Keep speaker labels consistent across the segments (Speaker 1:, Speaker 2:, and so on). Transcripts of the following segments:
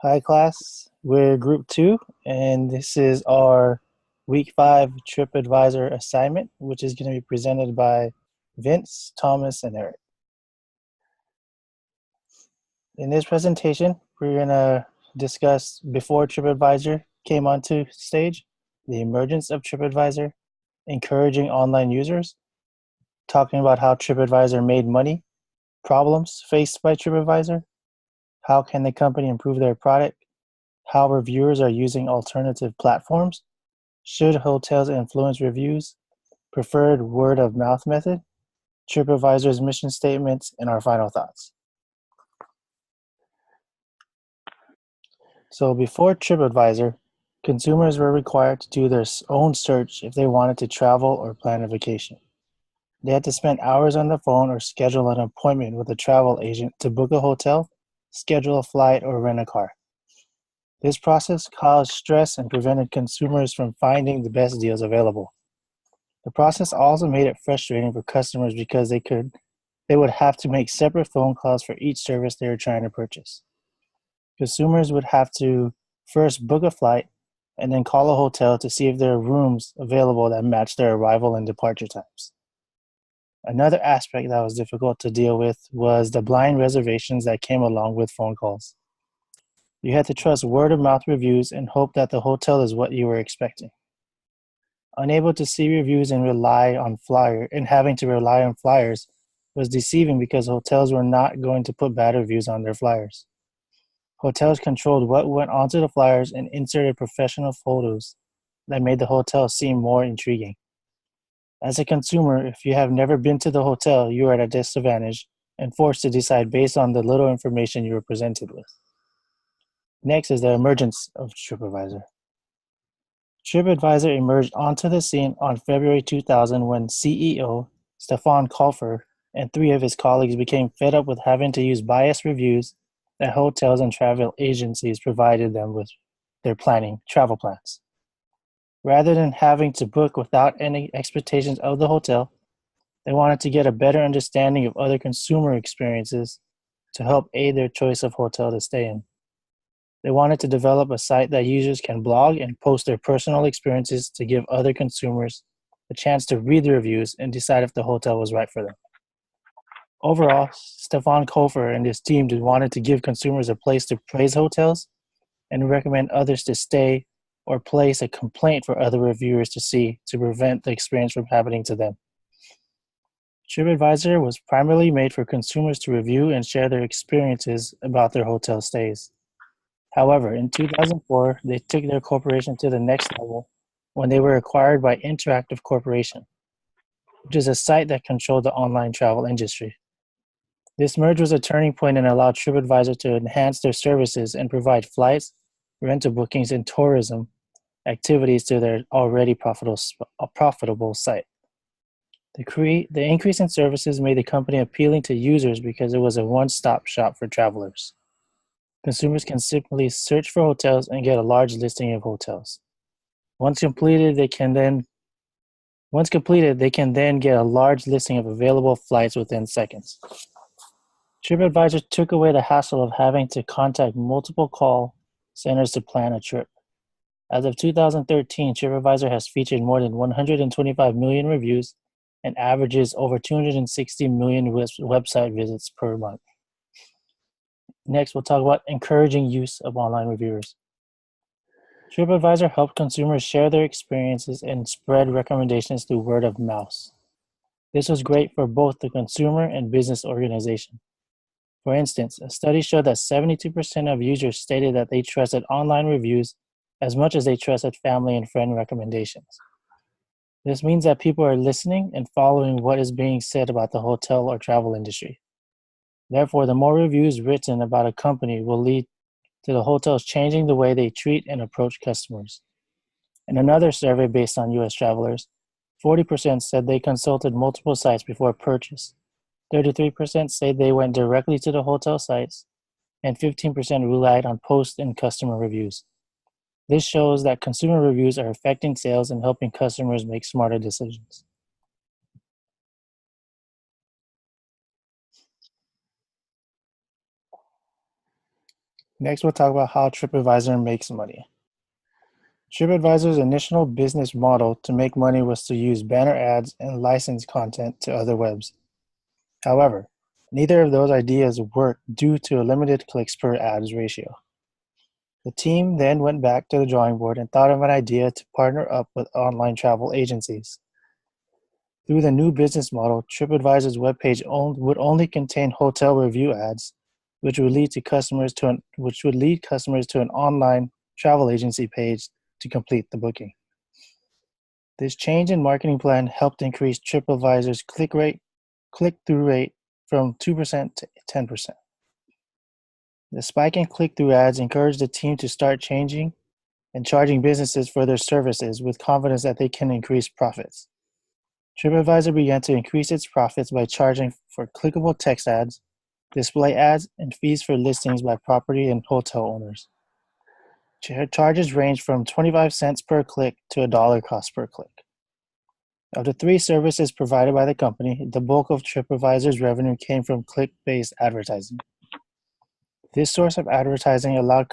Speaker 1: Hi, class. We're group two, and this is our week five TripAdvisor assignment, which is going to be presented by Vince, Thomas, and Erik. In this presentation, we're going to discuss before TripAdvisor came onto stage, the emergence of TripAdvisor, encouraging online users, talking about how TripAdvisor made money, problems faced by TripAdvisor, how can the company improve their product, how reviewers are using alternative platforms, should hotels influence reviews, preferred word of mouth method, TripAdvisor's mission statements, and our final thoughts. So before TripAdvisor, consumers were required to do their own search if they wanted to travel or plan a vacation. They had to spend hours on the phone or schedule an appointment with a travel agent to book a hotel, schedule a flight, or rent a car. This process caused stress and prevented consumers from finding the best deals available. The process also made it frustrating for customers because they would have to make separate phone calls for each service they were trying to purchase. Consumers would have to first book a flight and then call a hotel to see if there are rooms available that match their arrival and departure times. Another aspect that was difficult to deal with was the blind reservations that came along with phone calls. You had to trust word of mouth reviews and hope that the hotel is what you were expecting. Unable to see reviews and having to rely on flyers was deceiving because hotels were not going to put bad reviews on their flyers. Hotels controlled what went onto the flyers and inserted professional photos that made the hotel seem more intriguing. As a consumer, if you have never been to the hotel, you are at a disadvantage and forced to decide based on the little information you were presented with. Next is the emergence of TripAdvisor. TripAdvisor emerged onto the scene on February 2000 when CEO Stefan Kaufer and three of his colleagues became fed up with having to use biased reviews that hotels and travel agencies provided them with their travel plans. Rather than having to book without any expectations of the hotel, they wanted to get a better understanding of other consumer experiences to help aid their choice of hotel to stay in. They wanted to develop a site that users can blog and post their personal experiences to give other consumers a chance to read the reviews and decide if the hotel was right for them. Overall, Stefan Kofer and his team wanted to give consumers a place to praise hotels and recommend others to stay or place a complaint for other reviewers to see to prevent the experience from happening to them. TripAdvisor was primarily made for consumers to review and share their experiences about their hotel stays. However, in 2004, they took their corporation to the next level when they were acquired by Interactive Corporation, which is a site that controlled the online travel industry. This merge was a turning point and allowed TripAdvisor to enhance their services and provide flights, rental bookings, and tourism activities to their already profitable site. The increase in services made the company appealing to users because it was a one-stop shop for travelers. Consumers can simply search for hotels and get a large listing of hotels. Once completed, they can then get a large listing of available flights within seconds. TripAdvisor took away the hassle of having to contact multiple call centers to plan a trip. As of 2013, TripAdvisor has featured more than 125 million reviews and averages over 260 million website visits per month. Next, we'll talk about encouraging use of online reviewers. TripAdvisor helped consumers share their experiences and spread recommendations through word of mouth. This was great for both the consumer and business organization. For instance, a study showed that 72% of users stated that they trusted online reviews as much as they trusted family and friend recommendations. This means that people are listening and following what is being said about the hotel or travel industry. Therefore, the more reviews written about a company will lead to the hotels changing the way they treat and approach customers. In another survey based on US travelers, 40% said they consulted multiple sites before purchase, 33% say they went directly to the hotel sites, and 15% relied on post and customer reviews. This shows that consumer reviews are affecting sales and helping customers make smarter decisions. Next, we'll talk about how TripAdvisor makes money. TripAdvisor's initial business model to make money was to use banner ads and license content to other webs. However, neither of those ideas worked due to a limited clicks per ads ratio. The team then went back to the drawing board and thought of an idea to partner up with online travel agencies. Through the new business model, TripAdvisor's webpage would only contain hotel review ads, which would lead customers to an online travel agency page to complete the booking. This change in marketing plan helped increase TripAdvisor's click-through rate from 2% to 10%. The spike in click-through ads encouraged the team to start changing and charging businesses for their services with confidence that they can increase profits. TripAdvisor began to increase its profits by charging for clickable text ads, display ads, and fees for listings by property and hotel owners. Charges range from 25 cents per click to $1 cost per click. Of the three services provided by the company, the bulk of TripAdvisor's revenue came from click-based advertising. This source of advertising allowed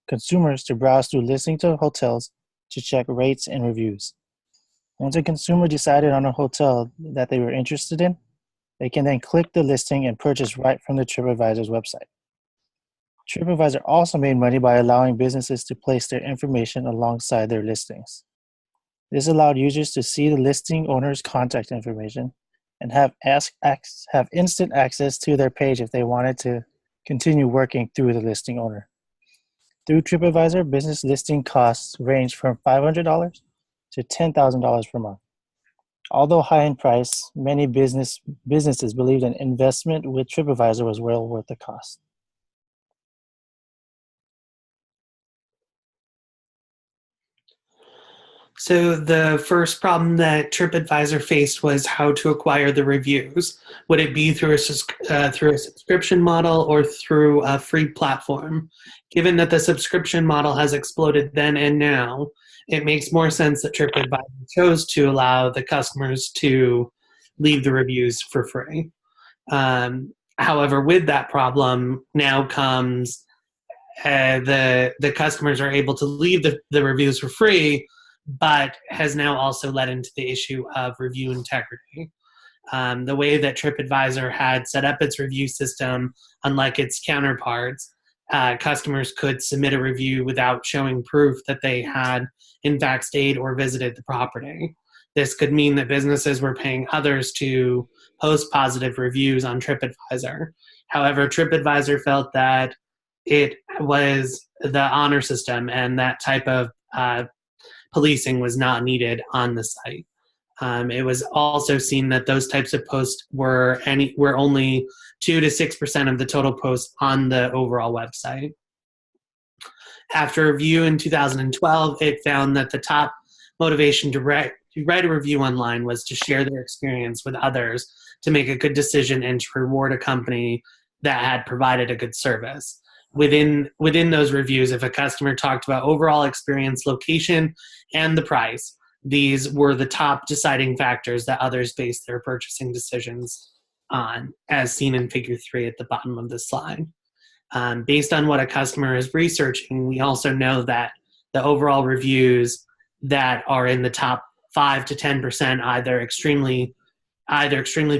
Speaker 1: consumers to browse through listings of hotels to check rates and reviews. Once a consumer decided on a hotel that they were interested in, they can then click the listing and purchase right from the TripAdvisor's website. TripAdvisor also made money by allowing businesses to place their information alongside their listings. This allowed users to see the listing owner's contact information and have instant access to their page if they wanted to continue working through the listing owner. Through TripAdvisor, business listing costs range from $500 to $10,000 per month. Although high in price, many businesses believed an investment with TripAdvisor was well worth the cost.
Speaker 2: So the first problem that TripAdvisor faced was how to acquire the reviews. Would it be through a subscription model or through a free platform? Given that the subscription model has exploded then and now, it makes more sense that TripAdvisor chose to allow the customers to leave the reviews for free. However, with that problem now comes the customers are able to leave the reviews for free, but has now also led into the issue of review integrity. The way that TripAdvisor had set up its review system, unlike its counterparts, customers could submit a review without showing proof that they had in fact stayed or visited the property. This could mean that businesses were paying others to post positive reviews on TripAdvisor. However, TripAdvisor felt that it was the honor system and that type of policing was not needed on the site. It was also seen that those types of posts were only 2 to 6% of the total posts on the overall website. After a review in 2012, it found that the top motivation to write a review online was to share their experience with others, to make a good decision, and to reward a company that had provided a good service. Within those reviews, if a customer talked about overall experience, location, and the price, these were the top deciding factors that others based their purchasing decisions on, as seen in Figure 3 at the bottom of the slide. Based on what a customer is researching, we also know that the overall reviews that are in the top 5 to 10%, either extremely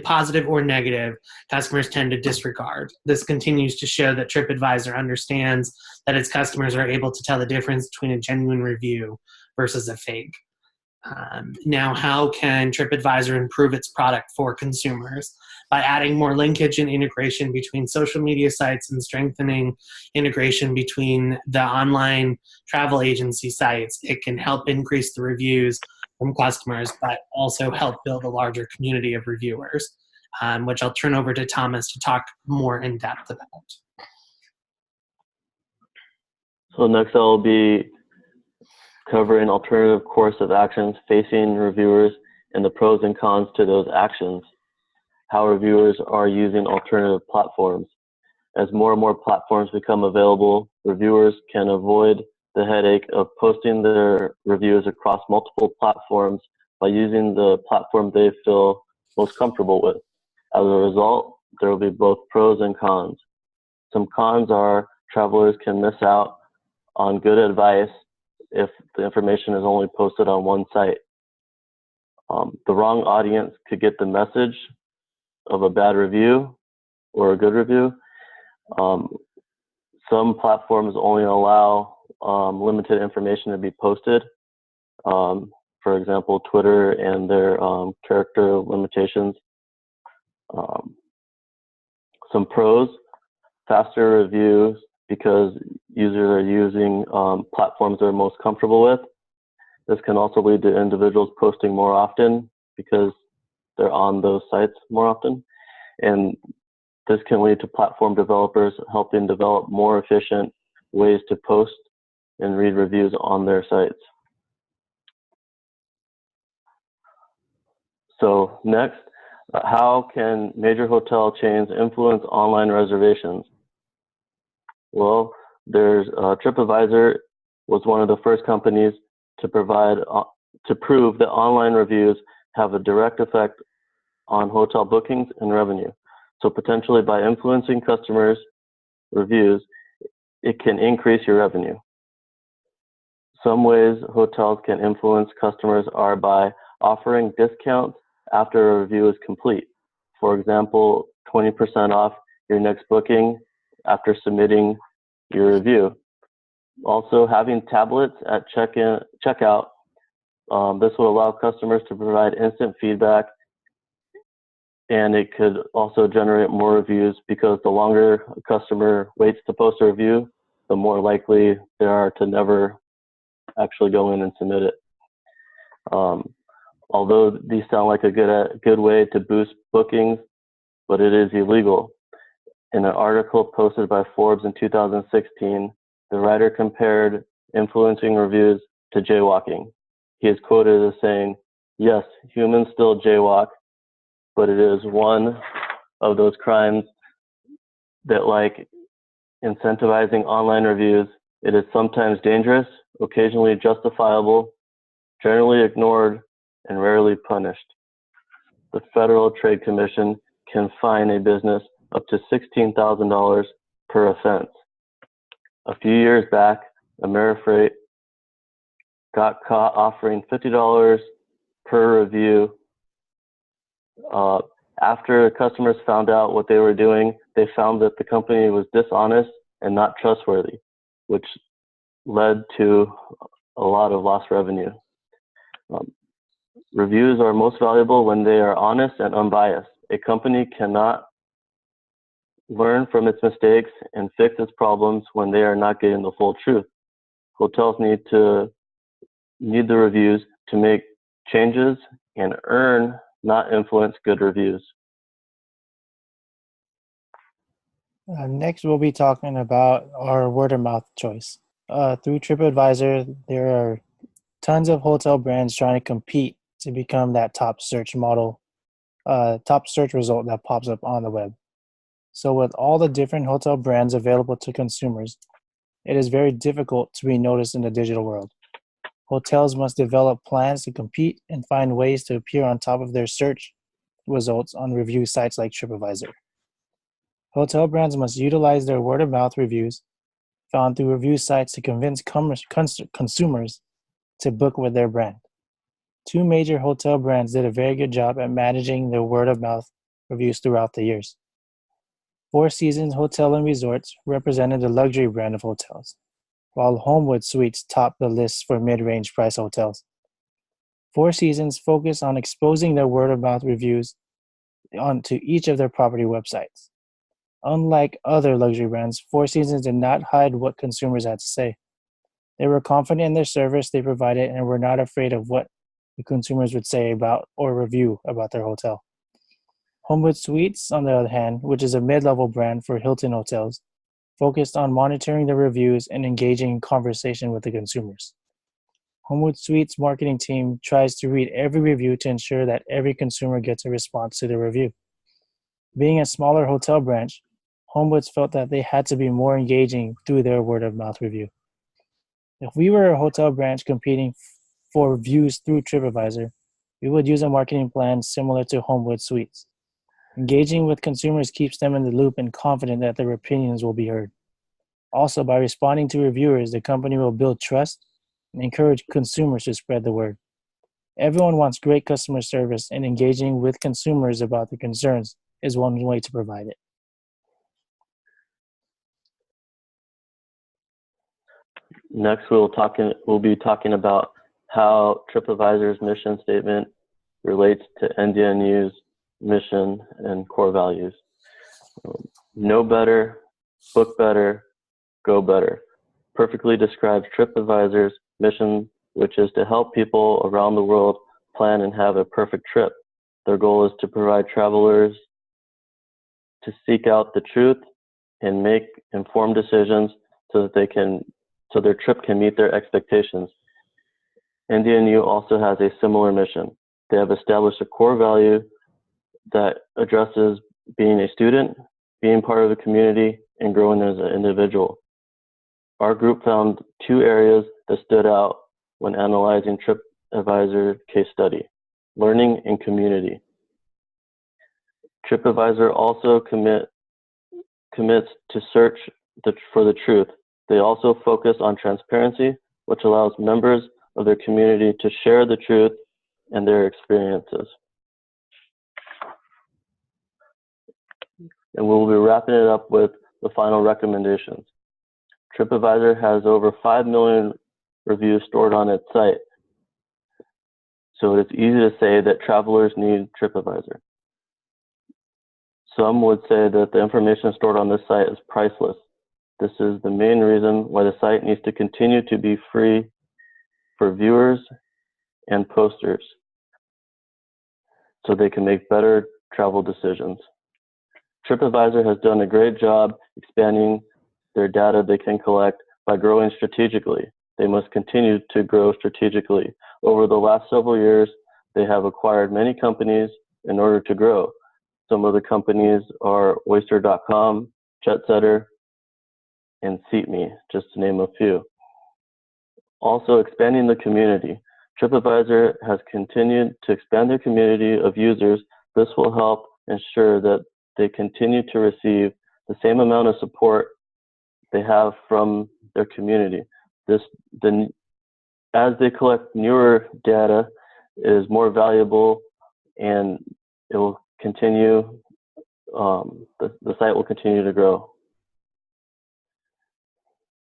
Speaker 2: positive or negative, customers tend to disregard. This continues to show that TripAdvisor understands that its customers are able to tell the difference between a genuine review versus a fake. Now, how can TripAdvisor improve its product for consumers? By adding more linkage and integration between social media sites and strengthening integration between the online travel agency sites, it can help increase the reviews from customers, but also help build a larger community of reviewers, which I'll turn over to Thomas to talk more in depth about.
Speaker 3: So next I'll be covering alternative course of actions facing reviewers and the pros and cons to those actions, how reviewers are using alternative platforms. As more and more platforms become available, reviewers can avoid the headache of posting their reviews across multiple platforms by using the platform they feel most comfortable with. As a result, there will be both pros and cons. Some cons are travelers can miss out on good advice if the information is only posted on one site. The wrong audience could get the message of a bad review or a good review. Some platforms only allow limited information to be posted. For example, Twitter and their character limitations. Some pros: faster reviews because users are using platforms they're most comfortable with. This can also lead to individuals posting more often because they're on those sites more often. And this can lead to platform developers helping develop more efficient ways to post and read reviews on their sites. So next, how can major hotel chains influence online reservations? Well, there's TripAdvisor was one of the first companies to prove that online reviews have a direct effect on hotel bookings and revenue. So potentially by influencing customers' reviews, it can increase your revenue. Some ways hotels can influence customers are by offering discounts after a review is complete. For example, 20% off your next booking after submitting your review. Also, having tablets at checkout, this will allow customers to provide instant feedback, and it could also generate more reviews because the longer a customer waits to post a review, the more likely they are to never actually go in and submit it. Although these sound like a good way to boost bookings, but it is illegal. In an article posted by Forbes in 2016, the writer compared influencing reviews to jaywalking. He is quoted as saying, "Yes, humans still jaywalk, but it is one of those crimes that, like incentivizing online reviews, it is sometimes dangerous, occasionally justifiable, generally ignored, and rarely punished." The Federal Trade Commission can fine a business up to $16,000 per offense. A few years back, Amerifreight got caught offering $50 per review. After customers found out what they were doing, they found that the company was dishonest and not trustworthy, which led to a lot of lost revenue. Reviews are most valuable when they are honest and unbiased. A company cannot learn from its mistakes and fix its problems when they are not getting the full truth. Hotels need the reviews to make changes and earn, not influence, good reviews.
Speaker 1: Next, we'll be talking about our word of mouth choice. Through TripAdvisor, there are tons of hotel brands trying to compete to become that top search result that pops up on the web. So with all the different hotel brands available to consumers, it is very difficult to be noticed in the digital world. Hotels must develop plans to compete and find ways to appear on top of their search results on review sites like TripAdvisor. Hotel brands must utilize their word-of-mouth reviews found through review sites to convince consumers to book with their brand. Two major hotel brands did a very good job at managing their word-of-mouth reviews throughout the years. Four Seasons Hotel and Resorts represented the luxury brand of hotels, while Homewood Suites topped the list for mid-range price hotels. Four Seasons focused on exposing their word-of-mouth reviews onto each of their property websites. Unlike other luxury brands, Four Seasons did not hide what consumers had to say. They were confident in their service they provided and were not afraid of what the consumers would say about or review about their hotel. Homewood Suites, on the other hand, which is a mid-level brand for Hilton hotels, focused on monitoring the reviews and engaging in conversation with the consumers. Homewood Suites' marketing team tries to read every review to ensure that every consumer gets a response to the review. Being a smaller hotel branch, Homewoods felt that they had to be more engaging through their word-of-mouth review. If we were a hotel branch competing for views through TripAdvisor, we would use a marketing plan similar to Homewood Suites. Engaging with consumers keeps them in the loop and confident that their opinions will be heard. Also, by responding to reviewers, the company will build trust and encourage consumers to spread the word. Everyone wants great customer service, and engaging with consumers about their concerns is one way to provide it.
Speaker 3: Next, we'll be talking about how TripAdvisor's mission statement relates to NDNU's mission and core values. Know better, book better, go better perfectly describes TripAdvisor's mission, which is to help people around the world plan and have a perfect trip. Their goal is to provide travelers to seek out the truth and make informed decisions so their trip can meet their expectations. NDNU also has a similar mission. They have established a core value that addresses being a student, being part of the community, and growing as an individual. Our group found 2 areas that stood out when analyzing TripAdvisor case study: learning and community. TripAdvisor also commits to search for the truth. They also focus on transparency, which allows members of their community to share the truth and their experiences. And we'll be wrapping it up with the final recommendations. TripAdvisor has over 5 million reviews stored on its site, so it's easy to say that travelers need TripAdvisor. Some would say that the information stored on this site is priceless. This is the main reason why the site needs to continue to be free for viewers and posters so they can make better travel decisions. TripAdvisor has done a great job expanding their data they can collect by growing strategically. They must continue to grow strategically. Over the last several years, they have acquired many companies in order to grow. Some of the companies are Oyster.com, JetSetter, and SeatMe, just to name a few. Also, expanding the community. TripAdvisor has continued to expand their community of users. This will help ensure that they continue to receive the same amount of support they have from their community. As they collect newer data, it is more valuable, and it will continue. The site will continue to grow.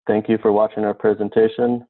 Speaker 3: Thank you for watching our presentation.